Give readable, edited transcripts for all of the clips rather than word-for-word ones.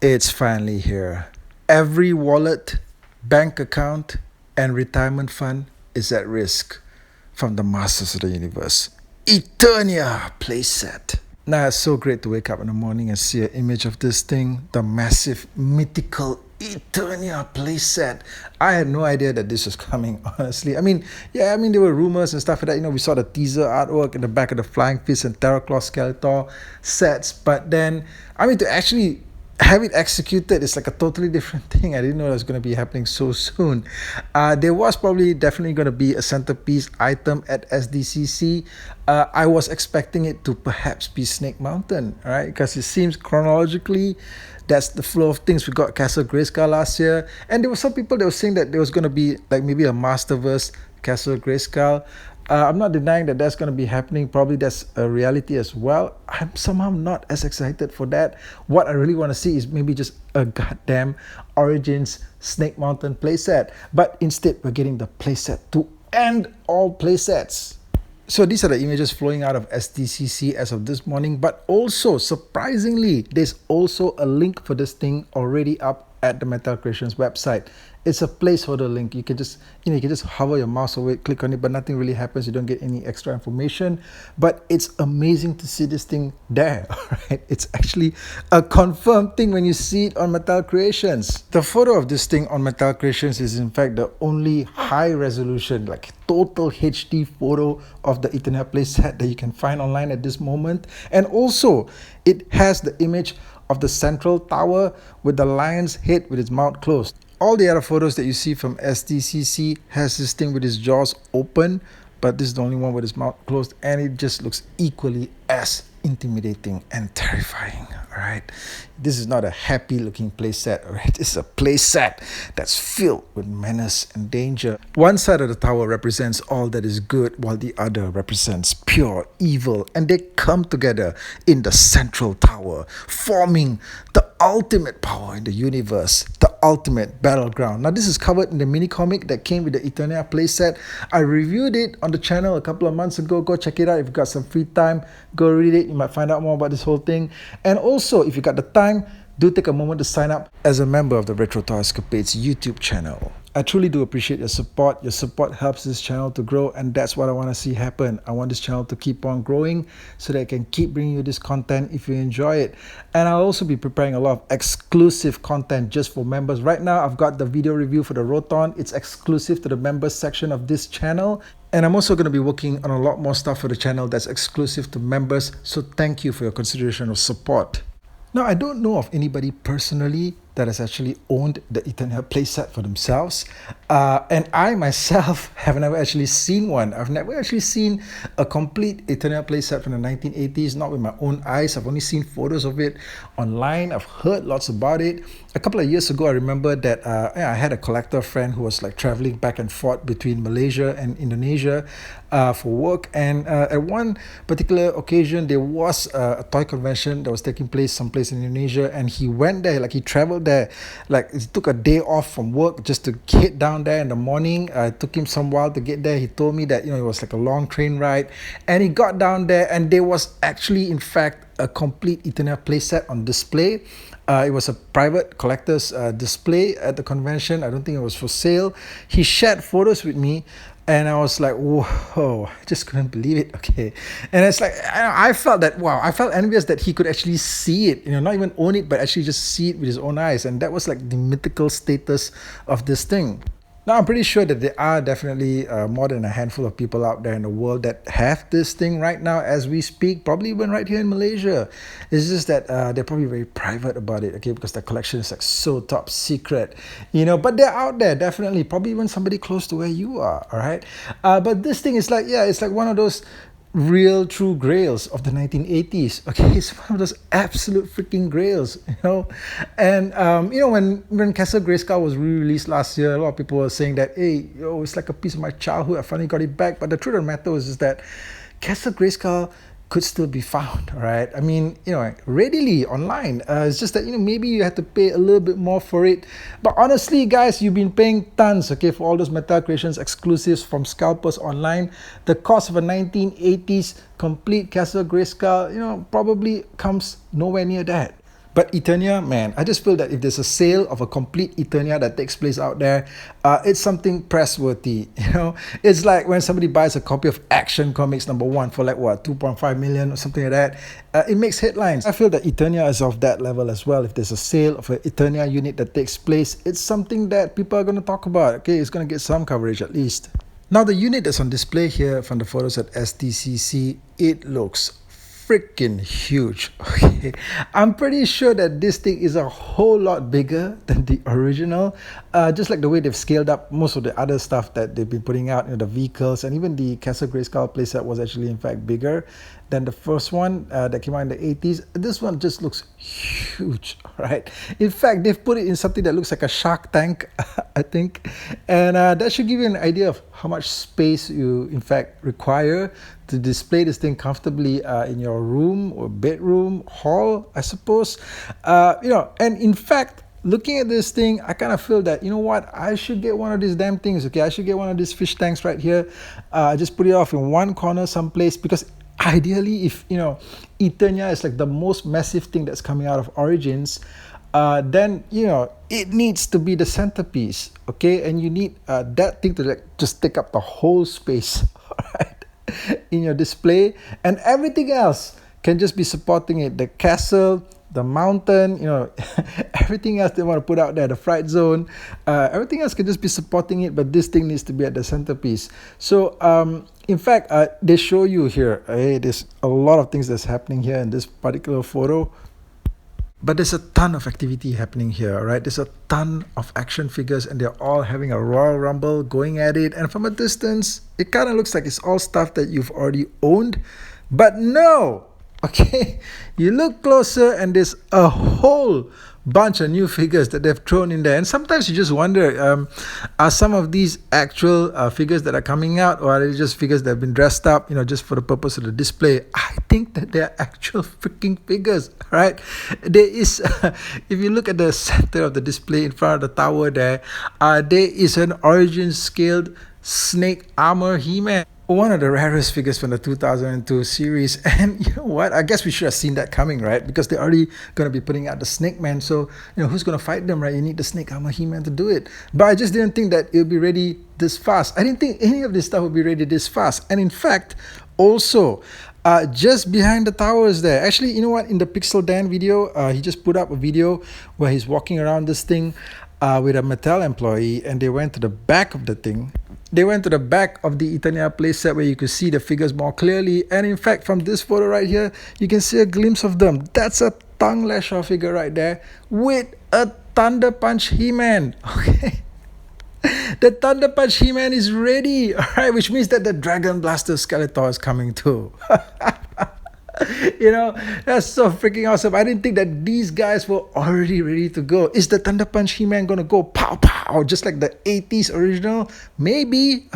It's finally here. Every wallet, bank account, and retirement fund is at risk from the masters of the universe. Eternia Playset. Now, it's so great to wake up in the morning and see an image of this thing, the massive, mythical Eternia Playset. I had no idea that this was coming, honestly. I mean, there were rumors and stuff like that. We saw the teaser artwork in the back of the Flying Fist and Terror Claw Skeletor sets. But then, to actually have it executed is like a totally different thing. I didn't know it was going to be happening so soon. There was definitely going to be a centerpiece item at SDCC. I was expecting it to perhaps be Snake Mountain, right? Because it seems chronologically that's the flow of things. We got Castle Grayskull last year, and there were some people that were saying that there was going to be like maybe a Masterverse Castle Grayskull. I'm not denying that that's going to be happening. Probably that's a reality as well. I'm somehow not as excited for that. What I really want to see is maybe just a goddamn Origins Snake Mountain playset. But instead, we're getting the playset to end all playsets. So these are the images flowing out of SDCC as of this morning. But also, surprisingly, there's also a link for this thing already up at the Metal Creations website. It's a placeholder link. You can just hover your mouse over it, click on it, but nothing really happens. You don't get any extra information. But it's amazing to see this thing there. Right? It's actually a confirmed thing when you see it on Metal Creations. The photo of this thing on Metal Creations is in fact the only high resolution, like total HD photo of the Eternia playset that you can find online at this moment. And also, it has the image of the central tower with the lion's head with its mouth closed. All the other photos that you see from SDCC has this thing with its jaws open, but this is the only one with its mouth closed, and it just looks equally as intimidating and terrifying. All right, this is not a happy looking playset. All right, this is a playset that's filled with menace and danger. One side of the tower represents all that is good, while the other represents pure evil, and they come together in the central tower, forming the ultimate power in the universe, the ultimate battleground. Now, this is covered in the mini comic that came with the Eternia playset. I reviewed it on the channel a couple of months ago. Go check it out if you've got some free time. Go read it. You might find out more about this whole thing. And also, if you got the time, do take a moment to sign up as a member of the Retro Toy Escapades YouTube channel. I truly do appreciate your support. Your support helps this channel to grow, and that's what I want to see happen. I want this channel to keep on growing so that I can keep bringing you this content if you enjoy it. And I'll also be preparing a lot of exclusive content just for members. Right now, I've got the video review for the Roton. It's exclusive to the members section of this channel. And I'm also going to be working on a lot more stuff for the channel that's exclusive to members. So thank you for your consideration of support. Now, I don't know of anybody personally that has actually owned the Eternia playset for themselves. And I myself have never actually seen one. I've never actually seen a complete Eternia playset from the 1980s, not with my own eyes. I've only seen photos of it online. I've heard lots about it. A couple of years ago, I remember that I had a collector friend who was like traveling back and forth between Malaysia and Indonesia for work. And at one particular occasion, there was a toy convention that was taking place someplace in Indonesia. And he went there, like he traveled there, like he took a day off from work just to get down there in the morning. It took him some while to get there. He told me that it was like a long train ride, and he got down there, and there was actually in fact a complete Eternia playset on display. It was a private collector's display at the convention. I don't think it was for sale. He shared photos with me, and I was like, whoa, I just couldn't believe it. Okay. And it's like, I felt that, wow, I felt envious that he could actually see it, not even own it, but actually just see it with his own eyes. And that was like the mythical status of this thing. Now, I'm pretty sure that there are definitely more than a handful of people out there in the world that have this thing right now as we speak, probably even right here in Malaysia. It's just that they're probably very private about it, okay, because their collection is like so top secret, but they're out there, definitely, probably even somebody close to where you are, all right? But this thing is like, it's like one of those real true grails of the 1980s. Okay, it's one of those absolute freaking grails, And when Castle Grayskull was re-released last year, a lot of people were saying that, hey, it's like a piece of my childhood. I finally got it back. But the truth of the matter is that Castle Grayskull could still be found, right? Readily online. It's just that, maybe you have to pay a little bit more for it. But honestly, guys, you've been paying tons, okay, for all those Metal Creations exclusives from scalpers online. The cost of a 1980s complete Castle Grayskull, probably comes nowhere near that. But Eternia, man, I just feel that if there's a sale of a complete Eternia that takes place out there, it's something press-worthy. You know, it's like when somebody buys a copy of Action Comics #1 for like what, 2.5 million or something like that. It makes headlines. I feel that Eternia is of that level as well. If there's a sale of an Eternia unit that takes place, it's something that people are going to talk about. Okay, it's going to get some coverage at least. Now the unit that's on display here from the photos at SDCC, it looks freaking huge. Okay, I'm pretty sure that this thing is a whole lot bigger than the original, just like the way they've scaled up most of the other stuff that they've been putting out, you know, the vehicles, and even the Castle Grayskull playset was actually in fact bigger than the first one that came out in the 80s. This one just looks huge, right? In fact, they've put it in something that looks like a shark tank, I think, and that should give you an idea of how much space you in fact require to display this thing comfortably in your room or bedroom, hall, I suppose. You know, and in fact, looking at this thing, I kind of feel that, you know what, I should get one of these damn things, okay? I should get one of these fish tanks right here. Just put it off in one corner someplace, because ideally, if, you know, Eternia is like the most massive thing that's coming out of Origins, then, you know, it needs to be the centerpiece, okay? And you need that thing to like just take up the whole space, all right, in your display, and everything else can just be supporting it. The castle, the mountain, you know, everything else they want to put out there, the fright zone, everything else can just be supporting it, but this thing needs to be at the centerpiece. So in fact, they show you here, there's a lot of things that's happening here in this particular photo. But there's a ton of activity happening here, right? There's a ton of action figures, and they're all having a Royal Rumble going at it. And from a distance, it kind of looks like it's all stuff that you've already owned. But no, okay? You look closer, and there's a whole bunch of new figures that they've thrown in there. And sometimes you just wonder, are some of these actual figures that are coming out, or are they just figures that have been dressed up, you know, just for the purpose of the display? I think that they're actual freaking figures, right? There is, if you look at the center of the display in front of the tower there is an Origins scaled snake armor He-Man. One of the rarest figures from the 2002 series, and you know what, I guess we should have seen that coming, right? Because they're already going to be putting out the Snakemen, so you know, who's going to fight them, right? You need the snake armor He-Man to do it. But I just didn't think that it would be ready this fast. I didn't think any of this stuff would be ready this fast. And in fact, also just behind the towers there, actually, you know what, in the Pixel Dan video, he just put up a video where he's walking around this thing with a Mattel employee, and they went to the back of the thing. They went to the back of the Eternia playset where you could see the figures more clearly. And in fact, from this photo right here, you can see a glimpse of them. That's a tongue lasher figure right there with a Thunder Punch He-Man. Okay. The Thunder Punch He-Man is ready. All right, which means that the Dragon Blaster Skeletor is coming too. You know, that's so freaking awesome. I didn't think that these guys were already ready to go. Is the Thunder Punch He-Man going to go pow pow just like the 80s original? Maybe.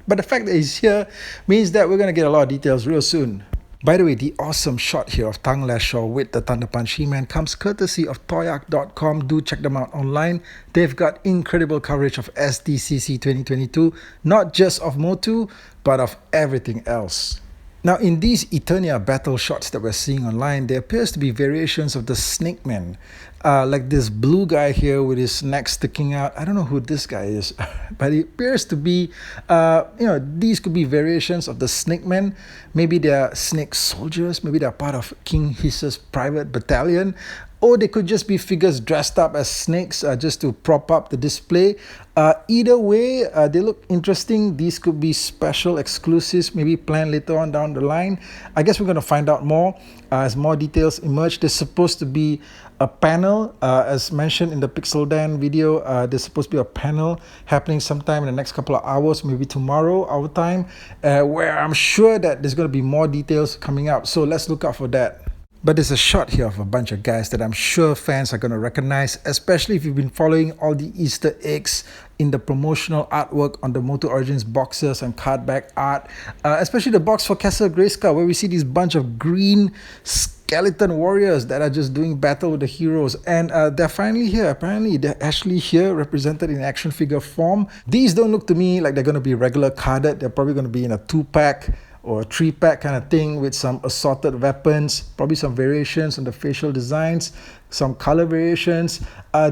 But the fact that he's here means that we're going to get a lot of details real soon. By the way, the awesome shot here of Tongue Lasher with the Thunder Punch He-Man comes courtesy of toyak.com. Do check them out online. They've got incredible coverage of SDCC 2022, not just of MOTU, but of everything else. Now, in these Eternia battle shots that we're seeing online, there appears to be variations of the Snakemen. Like this blue guy here with his neck sticking out. I don't know who this guy is, but it appears to be, you know, these could be variations of the Snakemen. Maybe they're snake soldiers. Maybe they're part of King Hiss's private battalion. Or they could just be figures dressed up as snakes just to prop up the display. Either way, they look interesting. These could be special exclusives, maybe planned later on down the line. I guess we're going to find out more as more details emerge. There's supposed to be a panel, as mentioned in the Pixel Dan video. There's supposed to be a panel happening sometime in the next couple of hours, maybe tomorrow, our time, where I'm sure that there's going to be more details coming out. So let's look out for that. But there's a shot here of a bunch of guys that I'm sure fans are going to recognize, especially if you've been following all the Easter eggs in the promotional artwork on the MOTU Origins boxes and cardback art, especially the box for Castle Grayskull, where we see this bunch of green skeleton warriors that are just doing battle with the heroes. And they're finally here. Apparently, they're actually here, represented in action figure form. These don't look to me like they're going to be regular carded. They're probably going to be in a 2-pack. or a 3-pack kind of thing with some assorted weapons, probably some variations on the facial designs, some color variations.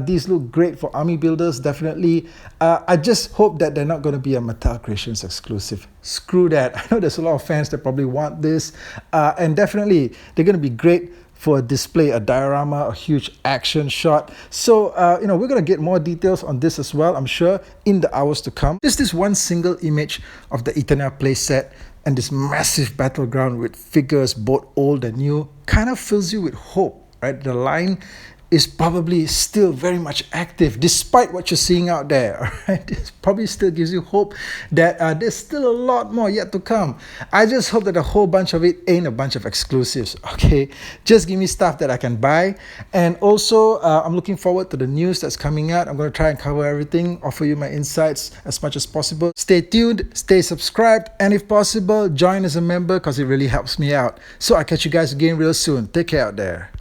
These look great for army builders, definitely. I just hope that they're not going to be a Mattel Creations exclusive. Screw that. I know there's a lot of fans that probably want this, and definitely they're going to be great for a display, a diorama, a huge action shot. So, we're going to get more details on this as well, I'm sure, in the hours to come. Just this one single image of the Eternia playset and this massive battleground with figures both old and new kind of fills you with hope, right? The line is probably still very much active despite what you're seeing out there. All right, it probably still gives you hope that there's still a lot more yet to come. I just hope that a whole bunch of it ain't a bunch of exclusives. Okay, just give me stuff that I can buy. And also I'm looking forward to the news that's coming out. I'm going to try and cover everything, offer you my insights as much as possible. Stay tuned, stay subscribed, and if possible join as a member because it really helps me out. So I'll catch you guys again real soon. Take care out there.